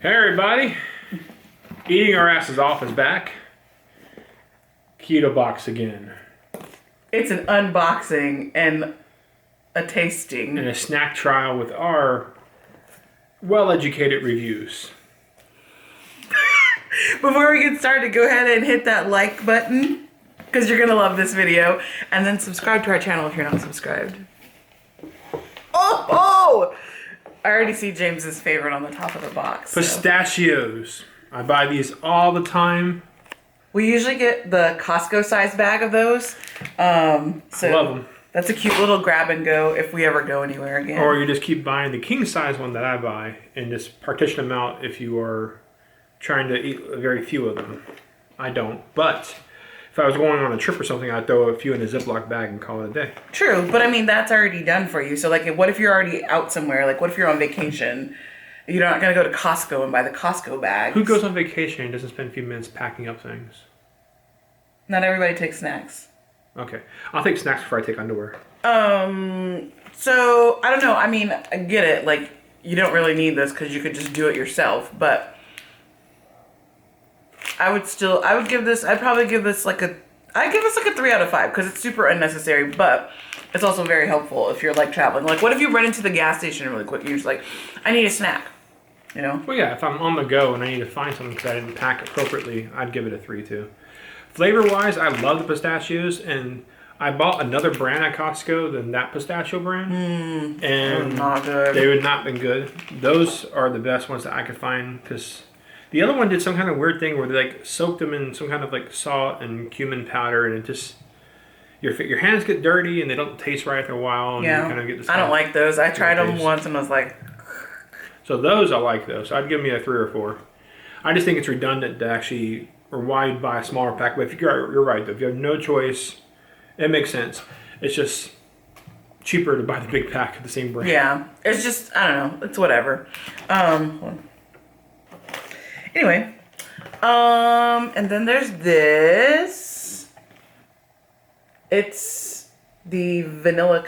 Hey everybody, Eating Our Asses Off is back. Keto box again. It's an unboxing and a tasting. And a snack trial with our well-educated reviews. Before we get started, go ahead and hit that like button because you're going to love this video. And then subscribe to our channel if you're not subscribed. Oh! I already see James's favorite on the top of the box. Pistachios. I buy these all the time. We usually get the Costco size bag of those. So Love them. That's a cute little grab and go if we ever go anywhere again. Or you just keep buying the king size one that I buy and just partition them out if you are trying to eat very few of them. I don't. But if I was going on a trip or something, I'd throw a few in a Ziploc bag and call it a day. True, but I mean, that's already done for you. So, like, what if you're already out somewhere? Like, what if you're on vacation? You're not going to go to Costco and buy the Costco bags. Who goes on vacation and doesn't spend a few minutes packing up things? Not everybody takes snacks. Okay. I'll take snacks before I take underwear. So, I don't know. I mean, I get it. Like, you don't really need this because you could just do it yourself. But I'd probably give this like a 3 out of 5 because it's super unnecessary, but it's also very helpful if you're like traveling. Like, what if you run into the gas station really quick? You're just like, I need a snack, you know? Well, yeah, if I'm on the go and I need to find something because I didn't pack appropriately, I'd give it a 3 too. Flavor-wise, I love the pistachios, and I bought another brand at Costco than that pistachio brand, and not good. they would not been good. Those are the best ones that I could find because the other one did some kind of weird thing where they like soaked them in some kind of like salt and cumin powder, and it just your hands get dirty and they don't taste right after a while. And Yeah, you kind of get this I don't like those. I tried them taste. once and was like, So those I like those. So I'd give me a 3 or 4. I just think it's redundant to actually, or why you'd buy a smaller pack. But if you're right though, if you have no choice, it makes sense. It's just cheaper to buy the big pack of the same brand. yeah, it's just, I don't know, it's whatever. Anyway, and then there's this. It's the vanilla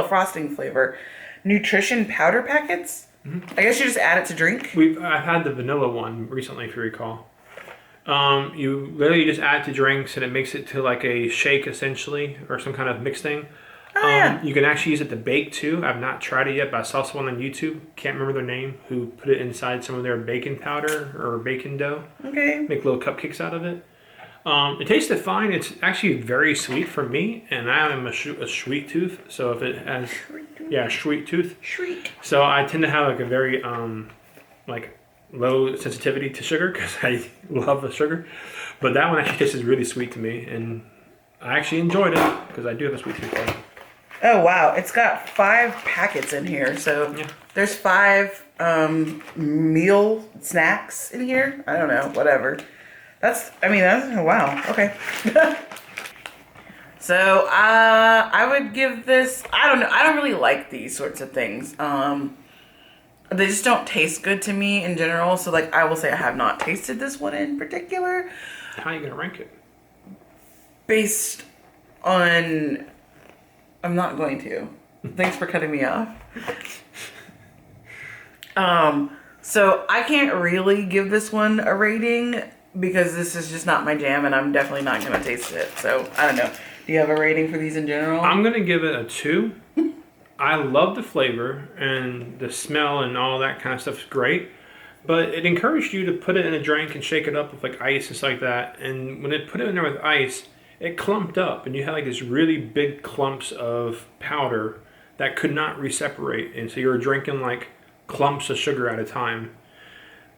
frosting flavor. Nutrition powder packets. Mm-hmm. I guess you just add it to drink. I've had the vanilla one recently, if you recall. You literally just add it to drinks and it makes it to like a shake essentially, or some kind of mixed thing. Yeah. You can actually use it to bake too. I've not tried it yet, but I saw someone on YouTube, can't remember their name, who put it inside some of their baking powder or baking dough. Okay. Make little cupcakes out of it. It tasted fine. It's actually very sweet for me, and I am a sweet tooth. So if it has, sweet tooth. Shriek. So I tend to have like a very like low sensitivity to sugar because I love the sugar. But that one actually tasted really sweet to me, and I actually enjoyed it because I do have a sweet tooth. Oh wow, it's got 5 packets in here. So Yeah. there's 5 meal snacks in here. I don't know, whatever. That's wow. Okay. So I would give this, I don't know, I don't really like these sorts of things. They just don't taste good to me in general. So like I will say I have not tasted this one in particular. How are you gonna rank it? Based on, I'm not going to. Thanks for cutting me off. So I can't really give this one a rating because this is just not my jam and I'm definitely not going to taste it. So I don't know. Do you have a rating for these in general? I'm gonna give it a 2. I love the flavor and the smell and all that kind of stuff is great, but it encouraged you to put it in a drink and shake it up with like ice and stuff like that. And when it put it in there with ice, it clumped up and you had like this really big clumps of powder that could not re-separate. And so you were drinking like clumps of sugar at a time.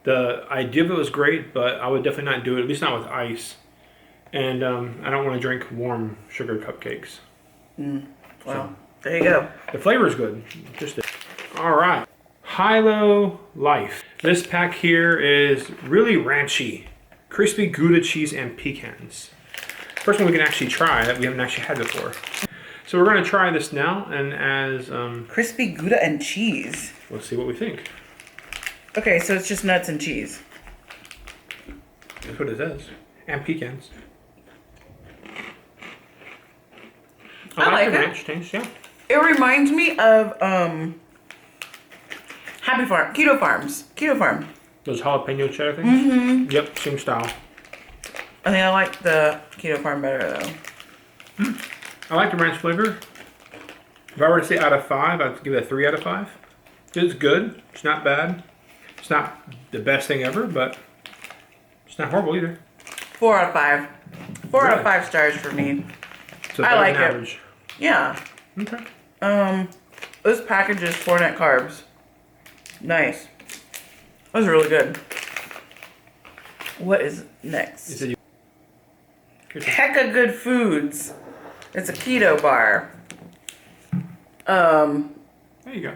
The idea of it was great, but I would definitely not do it, at least not with ice. And I don't want to drink warm sugar cupcakes. Well, there you go. The flavor is good. All right. Hilo Life. This pack here is really ranchy. Crispy Gouda cheese and pecans. First one we can actually try that we haven't actually had before. So we're going to try this now, and as Crispy Gouda and cheese. Let's see what we think. Okay, so it's just nuts and cheese. That's what it says. And pecans. I like the it. ranch taste, yeah. It reminds me of, have Keto Farms. Keto Farm. Those jalapeno cheddar things? Mm-hmm. Yep, same style. I think I like the Keto Farm better though. I like the ranch flavor. If I were to say out of 5, I'd give it a 3 out of 5. It's good. It's not bad. It's not the best thing ever, but it's not horrible either. 4 out of 5. 4 out of Really? 5 stars for me. So I like than it. average. Yeah. Okay. This package is 4 net carbs. Nice. That was really good. What is next? Is it Hecka Good Foods. It's a keto bar. There you go.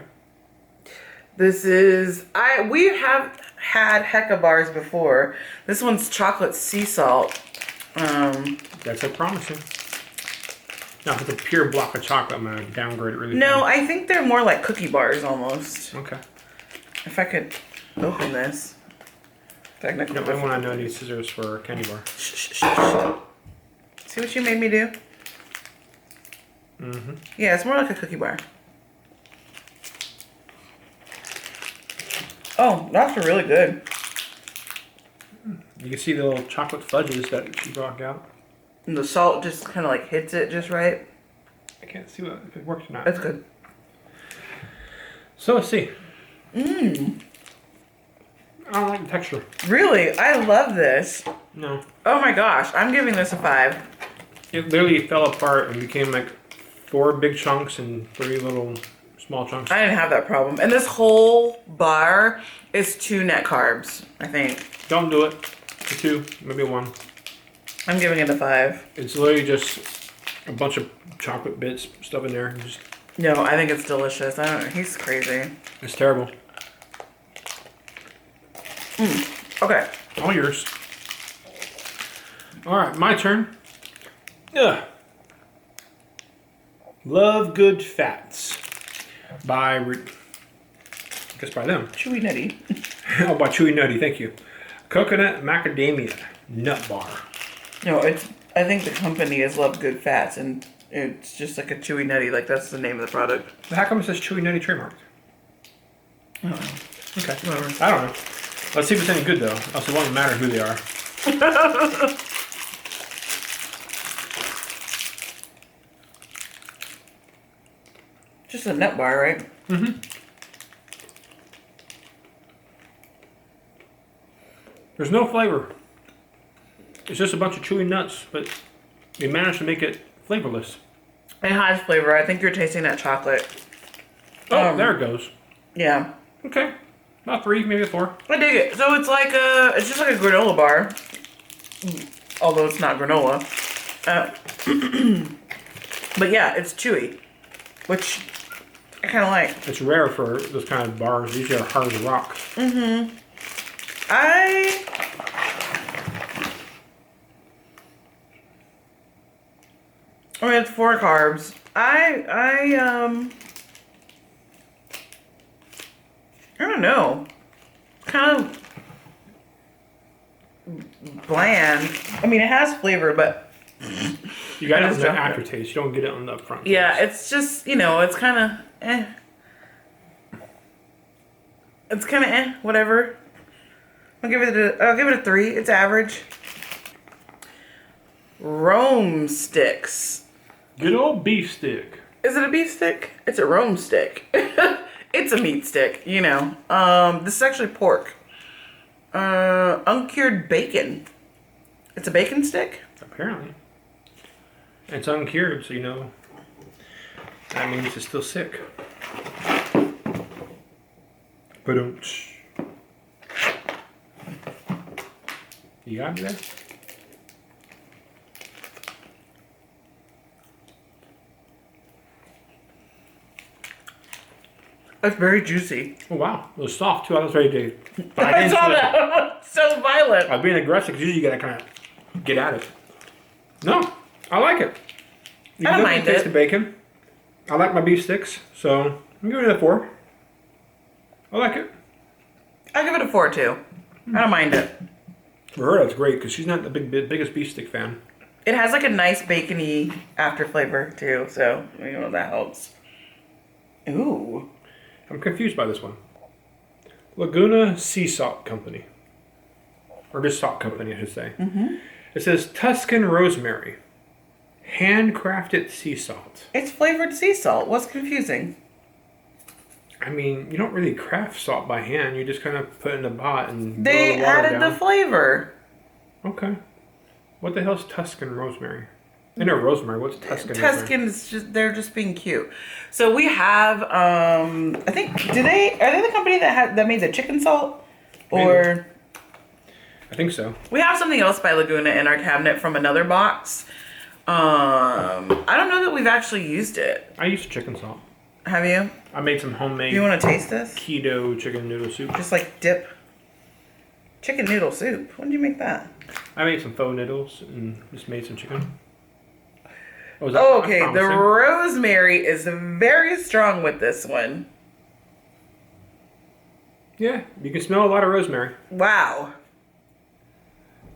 This is we have had Hecka bars before. This one's chocolate sea salt. That's so promising. Now, if it's a pure block of chocolate, I'm going to downgrade it really No, fast. I think they're more like cookie bars almost. Okay. If I could open this. Technically. The only one I know needs scissors for a candy bar. Shh, shh, shh, shh. See what you made me do? Mm-hmm. Yeah, it's more like a cookie bar. Oh, that's really good. You can see the little chocolate fudges that she brought out. And the salt just kind of like hits it just right. I can't see if it works or not. That's good. So let's see. Mmm. I don't like the texture. Really? I love this. No. Oh my gosh. I'm giving this a 5. It literally fell apart and became like 4 big chunks and 3 little small chunks. I didn't have that problem. And this whole bar is 2 net carbs, I think. Don't do it. A 2, maybe a 1. I'm giving it a 5. It's literally just a bunch of chocolate bits stuff in there. Just, No, I think it's delicious. I don't know. He's crazy. it's terrible. Okay. All yours. All right, my turn. Ugh. Love Good Fats by, I guess by them. Chewy nutty. Oh, by Chewy Nutty, thank you. Coconut Macadamia Nut Bar. No, I think the company is Love Good Fats, and it's just like a chewy nutty. Like, that's the name of the product. How come it says Chewy Nutty trademark? I don't know. Okay. Whatever. I don't know. Let's see if it's any good, though. Else it won't matter who they are. Just a nut bar, right? Mm-hmm. There's no flavor. It's just a bunch of chewy nuts, but they managed to make it flavorless. It has flavor. I think you're tasting that chocolate. Oh, there it goes. Yeah. Okay. About 3, maybe a 4. I dig it. So it's like it's just like a granola bar. Although it's not granola. But yeah, it's chewy. Which I kind of like. It's rare for those kind of bars. These are hard as a rock. Mm-hmm. I mean, it's 4 carbs. I don't know. Kind of bland. I mean, it has flavor, but You got it It is on the chocolate. aftertaste. You don't get it on the upfront. yeah, taste. it's just, it's kind of It's kind of whatever. I'll give it a 3. It's average. Rome sticks. Good old beef stick. Is it a beef stick? It's a Rome stick. It's a meat stick, This is actually pork. Uncured bacon. It's a bacon stick? Apparently. It's uncured, so that means it's still sick. Ba-dum. You got me there? It's very juicy. Oh wow, it was soft too. I was ready to. But I I didn't saw feel it. that. So violent. I was being aggressive because usually you gotta kind of get at it. No, I like it. You I don't can mind taste it. the bacon. I like my beef sticks, so I'm giving it a 4. I like it. I'll give it a 4 too. I don't mind it. For her, that's great because she's not the biggest beef stick fan. It has like a nice bacony after flavor too, so that helps. Ooh. I'm confused by this one. Laguna Sea Salt Company. Or just Salt Company, I should say. Mm-hmm. It says Tuscan rosemary. Handcrafted sea salt. It's flavored sea salt. What's confusing? I mean, you don't really craft salt by hand. You just kind of put it in a pot and boil They the water added down. the flavor. Okay. What the hell's Tuscan rosemary? I know rosemary. What's Tuscan rosemary? Tuscan is just, they're just being cute. So we have, I think, are they the company that made the chicken salt? Or... Maybe. I think so. We have something else by Laguna in our cabinet from another box. I don't know that we've actually used it. I used chicken salt. Have you? I made some homemade Do you want to taste this? keto chicken noodle soup. Just like dip. Chicken noodle soup. When did you make that? I made some faux noodles and just made some chicken. Oh, okay. The rosemary is very strong with this one. Yeah, you can smell a lot of rosemary. Wow.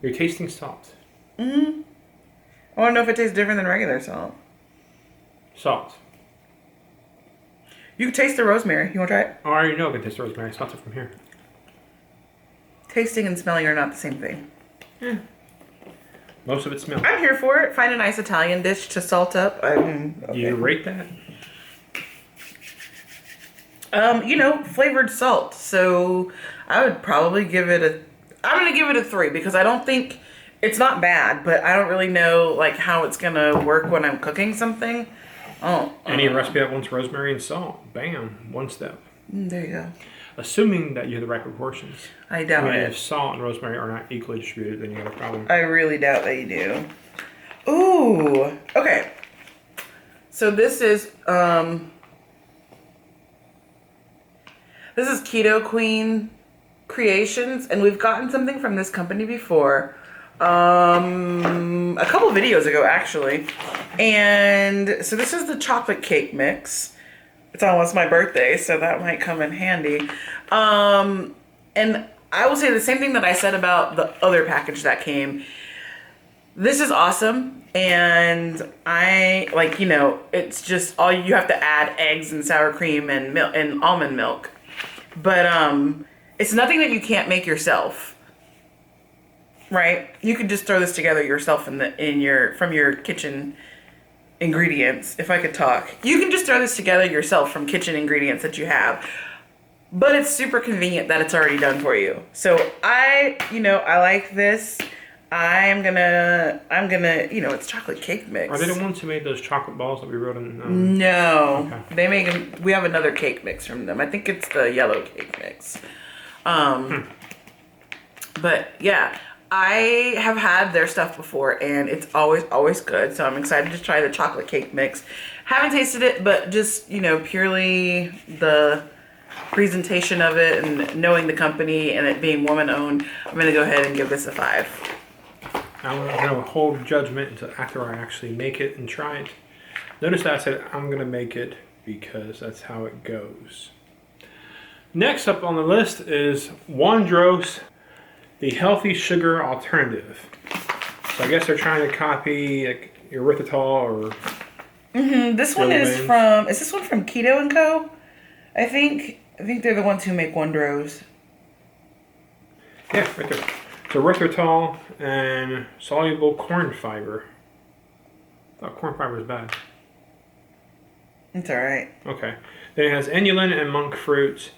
You're tasting salt. Mm-hmm. I want to know if it tastes different than regular salt. Salt. You can taste the rosemary. You want to try it? Oh, I already know I can taste the rosemary. I smelled it from here. Tasting and smelling are not the same thing. Yeah. Most of it smells. I'm here for it. Find a nice Italian dish to salt up. Okay. Do you rate that? Flavored salt. So I would probably give it I'm going to give it a 3 because I don't think it's not bad, but I don't really know like how it's going to work when I'm cooking something. Any recipe that wants rosemary and salt. Bam. One step. There you go. Assuming that you have the right proportions. I doubt it. If salt and rosemary are not equally distributed, then you have a problem. I really doubt that you do. Ooh. Okay. So this is Keto Queen Creations, and we've gotten something from this company before. A couple videos ago actually. And so this is the chocolate cake mix. It's almost my birthday, so that might come in handy. And I will say the same thing that I said about the other package that came. This is awesome, and it's just all you have to add eggs and sour cream and milk and almond milk. But it's nothing that you can't make yourself. Right? You could just throw this together yourself from your kitchen ingredients. If I could talk, you can just throw this together yourself from kitchen ingredients that you have. But it's super convenient that it's already done for you. So I like this. I'm gonna, it's chocolate cake mix. Are they the ones who made those chocolate balls that we wrote in? No, okay. They make them. We have another cake mix from them. I think it's the yellow cake mix. But yeah, I have had their stuff before, and it's always good. So I'm excited to try the chocolate cake mix. Haven't tasted it, but just purely the presentation of it and knowing the company and it being woman owned, I'm gonna go ahead and give this a 5. I'm going to hold judgment until after I actually make it and try it. Notice that I said I'm going to make it because that's how it goes. Next up on the list is Wondros, the healthy sugar alternative. So I guess they're trying to copy like erythritol or... This one is this one from Keto & Co? I think they're the ones who make Wondros. Yeah, right there. So erythritol and soluble corn fiber. I thought corn fiber was bad. It's alright. Okay. Then it has inulin and monk fruit.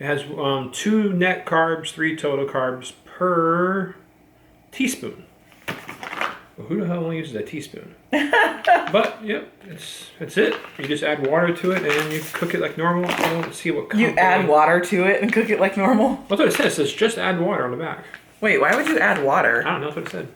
It has 2 net carbs, 3 total carbs per teaspoon. Well, who the hell only uses a teaspoon? But yep, that's it. You just add water to it and you cook it like normal. I don't see what. You add water to it and cook it like normal? That's what it says. It says just add water on the back. Wait, why would you add water? I don't know. That's what it said.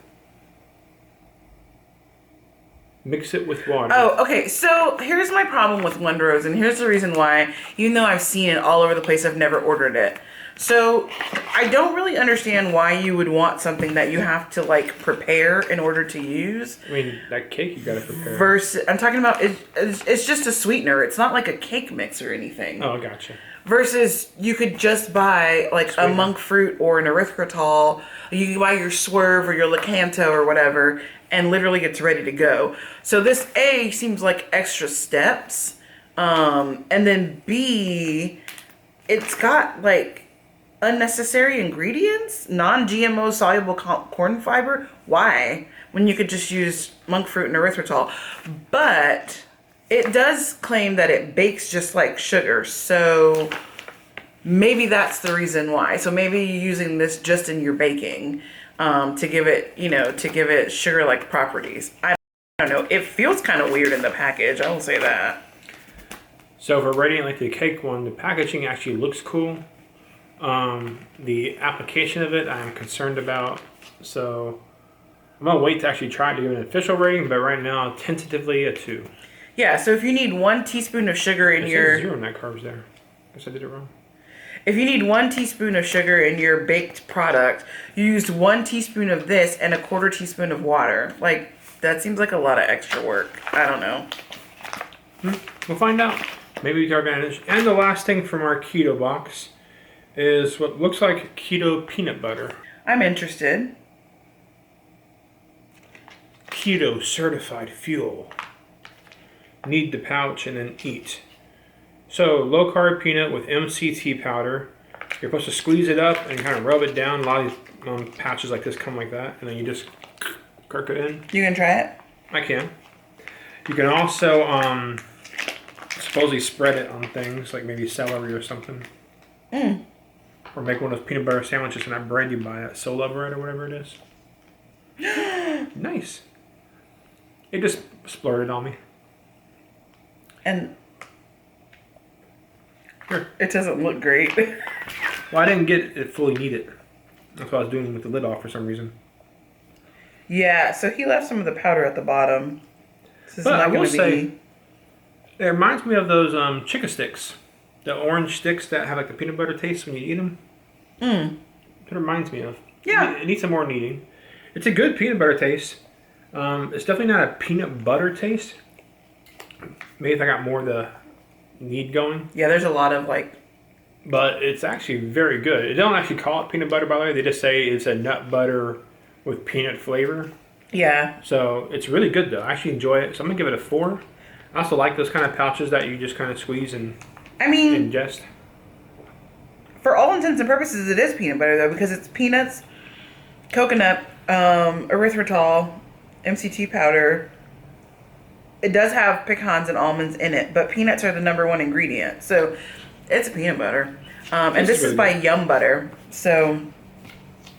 Mix it with water. Oh, okay. So here's my problem with Wondros, and here's the reason why. Even though I've seen it all over the place, I've never ordered it. So I don't really understand why you would want something that you have to prepare in order to use. I mean, that cake you gotta prepare. Versus, I'm talking about it's just a sweetener. It's not like a cake mix or anything. Oh, gotcha. Versus you could just buy a monk fruit or an erythritol. You can buy your Swerve or your Lakanto or whatever, and literally it's ready to go. So this A seems like extra steps, and then B, it's got unnecessary ingredients, non-GMO soluble corn fiber. Why? When you could just use monk fruit and erythritol. But it does claim that it bakes just like sugar. So maybe that's the reason why. So maybe you're using this just in your baking to give it, to give it sugar-like properties. I don't know. It feels kind of weird in the package. I will say that. So for rating like the cake one, the packaging actually looks cool. The application of it, I'm concerned about. So I'm gonna wait to actually try it to give it an official rating. But right now, tentatively a 2. Yeah. So if you need 1 teaspoon of sugar in It your says 0 net carbs there. Guess I did it wrong. If you need 1 teaspoon of sugar in your baked product, you used 1 teaspoon of this and a 1/4 teaspoon of water. Like, that seems like a lot of extra work. I don't know. We'll find out. Maybe it's our advantage. And the last thing from our keto box is what looks like keto peanut butter. I'm interested. Keto certified fuel. Need the pouch and then eat. So, low carb peanut with MCT powder. You're supposed to squeeze it up and kind of rub it down. A lot of these pouches like this come like that. And then you just kirk it in. You can try it? I can. You can also supposedly spread it on things like maybe celery or something. Or make one of those peanut butter sandwiches and that bread you buy at Sola bread or whatever it is. Nice. It just splurted on me. And Here. it doesn't look great. Well, I didn't get it fully needed. That's what I was doing with the lid off for some reason. Yeah, so he left some of the powder at the bottom. This is But I not will going to say, be... it reminds me of those chicken sticks. The orange sticks that have like the peanut butter taste when you eat them. It reminds me of. Yeah. It needs some more kneading. It's a good peanut butter taste. It's definitely not a peanut butter taste. Maybe if I got more of the knead going. Yeah, there's a lot of like... But it's actually very good. They don't actually call it peanut butter, by the way. They just say it's a nut butter with peanut flavor. Yeah. So it's really good, though. I actually enjoy it. So I'm going to give it a 4. I also like those kind of pouches that you just kind of squeeze and ingest. For all intents and purposes, it is peanut butter, though, because it's peanuts, coconut, erythritol, MCT powder. It does have pecans and almonds in it, but peanuts are the #1 ingredient. So it's peanut butter. And this is by Yum Butter. So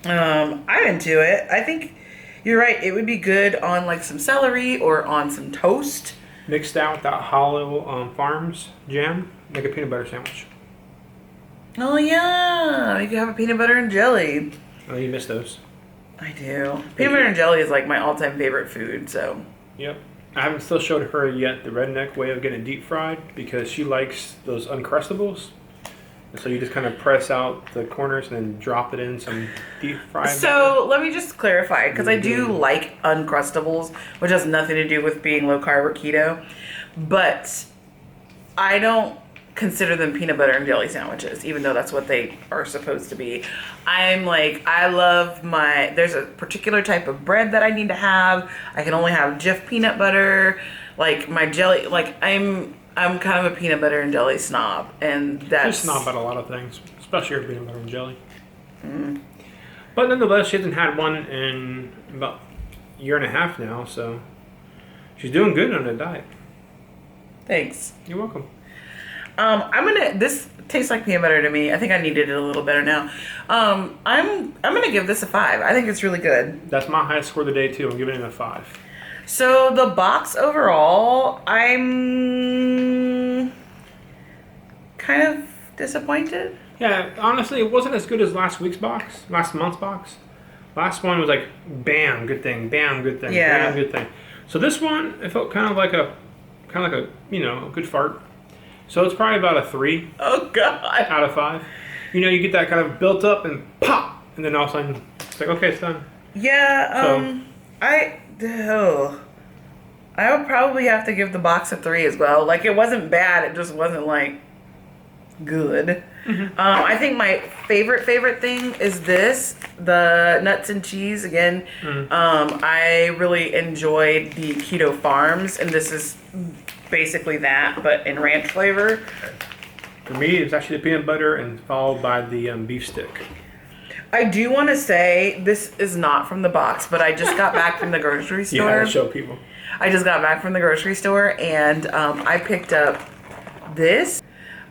I'm into it. I think you're right. It would be good on like some celery or on some toast. Mixed out with that Hollow Farms jam. Make a peanut butter sandwich. Oh, yeah. You could have a peanut butter and jelly. Oh, you missed those. I do. Peanut butter and jelly is like my all-time favorite food, so. Yep. I haven't still showed her yet the redneck way of getting it deep fried because she likes those Uncrustables. And so you just kind of press out the corners and then drop it in some deep fried. So let me just clarify, because I do like Uncrustables, which has nothing to do with being low carb or keto, but I don't consider them peanut butter and jelly sandwiches, even though that's what they are supposed to be. I'm like, there's a particular type of bread that I need to have. I can only have Jif peanut butter, like my jelly, like I'm kind of a peanut butter and jelly snob, and that's... She's snob about a lot of things, especially her peanut butter and jelly. But nonetheless, she hasn't had one in about a year and a half now, so she's doing good on the diet. Thanks. You're welcome. This tastes like peanut butter to me. I think I needed it a little better now. I'm gonna give this a 5. I think it's really good. That's my highest score of the day too. I'm giving it a 5. So the box overall, I'm kind of disappointed. Yeah, honestly, it wasn't as good as last month's box. Last one was like, bam, good thing, bam, good thing, Yeah. bam, good thing. So this one, it felt kind of like a good fart. So it's probably about a 3 Oh God. out of 5. You get that kind of built up and pop, and then all of a sudden it's like, okay, it's done. Yeah. I would probably have to give the box a 3 as well. Like, it wasn't bad. It just wasn't like good. I think my favorite thing is the nuts and cheese again. I really enjoyed the Keto Farms, and this is basically that, but in ranch flavor. For me, it's actually the peanut butter and followed by the beef stick. I do want to say this is not from the box, but I just got back from the grocery You had store. to show people. I just got back from the grocery store and I picked up this.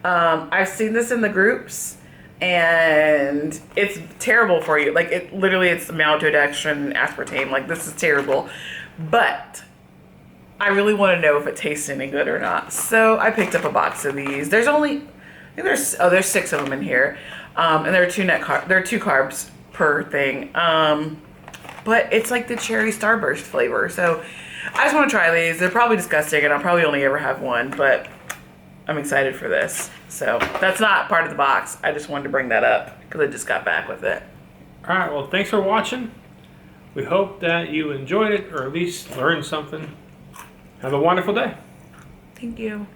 I've seen this in the groups and it's terrible for you. Like it's maltodextrin and aspartame. Like this is terrible. But I really want to know if it tastes any good or not. So I picked up a box of these. There's 6 of them in here. And there are 2 carbs per thing. But it's like the cherry starburst flavor. So I just want to try these. They're probably disgusting and I'll probably only ever have one, but I'm excited for this. So that's not part of the box. I just wanted to bring that up because I just got back with it. All right, well, thanks for watching. We hope that you enjoyed it or at least learned something. Have a wonderful day. Thank you.